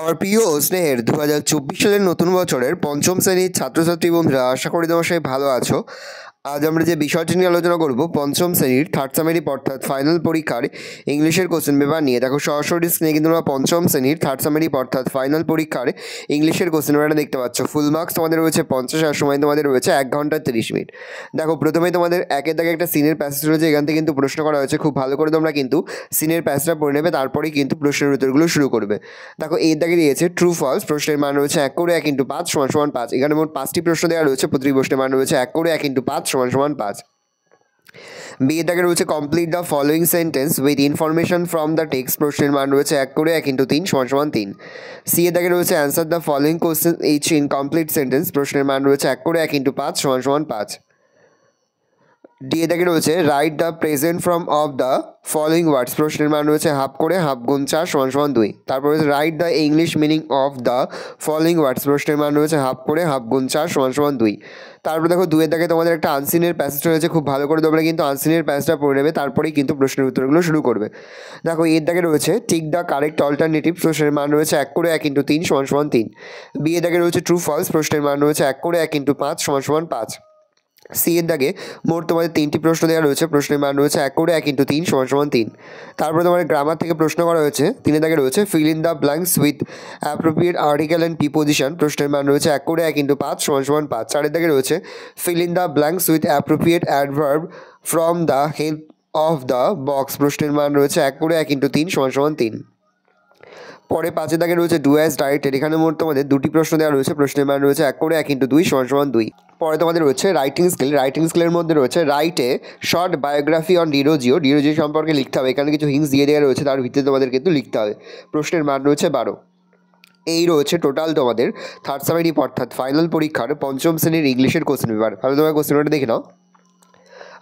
আমার প্রিয় ও স্নেহের 2024 সালের নতুন বছরের পঞ্চম শ্রেণীর ছাত্রছাত্রী বন্ধুরা, আশা করি তোমার সবাই ভালো আছো। আজ আমরা যে বিষয়টি নিয়ে আলোচনা করব পঞ্চম শ্রেণীর থার্ড সামেরিপ অর্থাৎ ফাইনাল পরীক্ষার ইংলিশের কোশ্চেন পেপার নিয়ে। দেখো সরাসরি স্ক্রিনে কিন্তু তোমরা পঞ্চম শ্রেণীর থার্ড সামেরিপ অর্থাৎ ফাইনাল পরীক্ষার ইংলিশের কোশ্চেন পেপারটা দেখতে পাচ্ছ। ফুল মার্কস তোমাদের রয়েছে 50 আর সময় তোমাদের রয়েছে 1 ঘন্টা 30 মিনিট। দেখো প্রথমেই তোমাদের একের দাগে একটা সিনের প্যাসেজ রয়েছে, এখান থেকে কিন্তু প্রশ্ন করা হয়েছে। খুব ভালো করে তোমরা কিন্তু সিনের প্যাসেজটা পড়ে নেবে, তারপরেই কিন্তু প্রশ্নের উত্তরগুলো শুরু করবে। দেখো এর দাগে দিয়েছে ট্রু ফলস, প্রশ্নের মান রয়েছে 1 করে 1 × 5 = 5। এখানে মোট 5টি প্রশ্ন দেওয়া রয়েছে, প্রতিটি প্রশ্নের মান রয়েছে 1 করে 1 × 5 = 5। বি এর দাগে রয়েছে complete the following sentence with information from the text, প্রশ্নের মান রয়েছে 1 করে 1 × 3 = 3। সি এর দাগে রয়েছে answer the following question each in complete sentence, প্রশ্নের মান রয়েছে 1 করে 1 × 5 = 5। ডি এর দাগে রয়েছে write the present form of the following words, প্রশ্নের মান রয়েছে হাফ করে হাফ গুণ 4 = 2। তারপর রয়েছে write the English meaning of the following words, প্রশ্নের মান রয়েছে হাফ করে হাফ গুণ 4 = 2। তারপর দেখো 2 এর দাগে তোমাদের একটা আনসিনের প্যাসেজ রয়েছে, খুব ভালো করে তোমরা কিন্তু আনসিনের প্যাসেজটা পড়ে নেবে, তারপরেই কিন্তু প্রশ্নের উত্তরগুলো শুরু করবে। দেখো এর দাগে রয়েছে টিক দ্য কারেক্ট অল্টারনেটিভ, প্রশ্নের মান রয়েছে 1 করে 1 × 3 = 3। বি এর দাগে রয়েছে ট্রু ফলস, প্রশ্নের মান রয়েছে 1 করে 1 × 5 = 5। সি এর দাগে মোট তোমাদের 3টি প্রশ্ন দেওয়া রয়েছে, প্রশ্নের মান রয়েছে 1 করে 1 × 3 = 3। তারপরে তোমাদের গ্রামার থেকে প্রশ্ন করা হয়েছে। 3 এর দাগে রয়েছে fill in the blanks with appropriate article and preposition, প্রশ্নের মান রয়েছে 1 করে 1 × 5 = 5। 4 এর দাগে রয়েছে fill in the blanks with appropriate adverb from the help of the box, প্রশ্নের মান রয়েছে 1 করে 1 × 3 = 3। পরে 5 এর দাগে রয়েছে ডু অ্যাজ ডাইরেক্টেড, এখানে মোট তোমাদের 2টি প্রশ্ন দেওয়া রয়েছে, প্রশ্নের মান রয়েছে 1 করে 1 × 2 = 2। পরে তোমাদের রয়েছে রাইটিং স্কিল, রাইটিং স্কিলের মধ্যে রয়েছে রাইটে short biography on Derozio, Derozio সম্পর্কে লিখতে হবে। এখানে কিছু হিংস দিয়ে দেওয়া রয়েছে, তার ভিত্তিতে তোমাদের কিন্তু লিখতে হবে। প্রশ্নের মান রয়েছে 12। এই রয়েছে টোটাল তোমাদের থার্ড সামেরিপ অর্থাৎ ফাইনাল পরীক্ষার পঞ্চম শ্রেণীর ইংলিশের কোশ্চেন পেপার। ভালো তোমার কোশ্চেন পেপারটা দেখে নাও।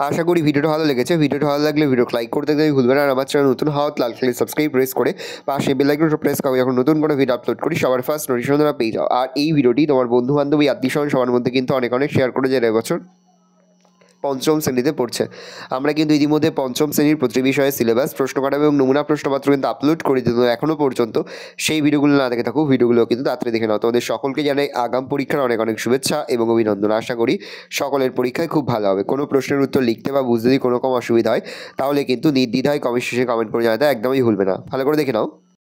আশা করি ভিডিওটা ভালো লেগেছে। ভিডিওটা ভালো লাগলে ভিডিও লাইক করতে ভুলবে না, আর আমার চ্যানেল নতুন হওয়া লাল কালার সাবস্ক্রাইব প্রেস করে পাশে বেল আইকনটা প্রেস করে যখন নতুন কোনো ভিডিও আপলোড করি সবার ফার্স্ট নোটিফিকেশন তোমরা পেয়ে যাও। আর এই ভিডিওটি তোমার বন্ধু বান্ধবী আত্মীয়স্বজন সবার মধ্যে কিন্তু অনেক শেয়ার করে, যারা এবছর পঞ্চম শ্রেণীতে পড়ছে। আমরা কিন্তু ইতিমধ্যে পঞ্চম শ্রেণীর প্রতি বিষয়ে সিলেবাস, প্রশ্ন কাটা এবং নমুনা প্রশ্নপত্র কিন্তু আপলোড করে দিত এখনও পর্যন্ত। সেই ভিডিওগুলো না দেখে থাকো, ভিডিওগুলো কিন্তু তাড়াতাড়ি দেখে নাও। তোমাদের সকলকে জানাই আগাম পরীক্ষার অনেক শুভেচ্ছা এবং অভিনন্দন। আশা করি সকলের পরীক্ষায় খুব ভালো হবে। কোনো প্রশ্নের উত্তর লিখতে বা বুঝতে যদি কোনো রকম অসুবিধা হয়, তাহলে কিন্তু নির্দ্বিধায় কমেন্ট শেষে কমেন্ট করে জানাতে একদমই ভুলবে না। ভালো করে দেখে নাও।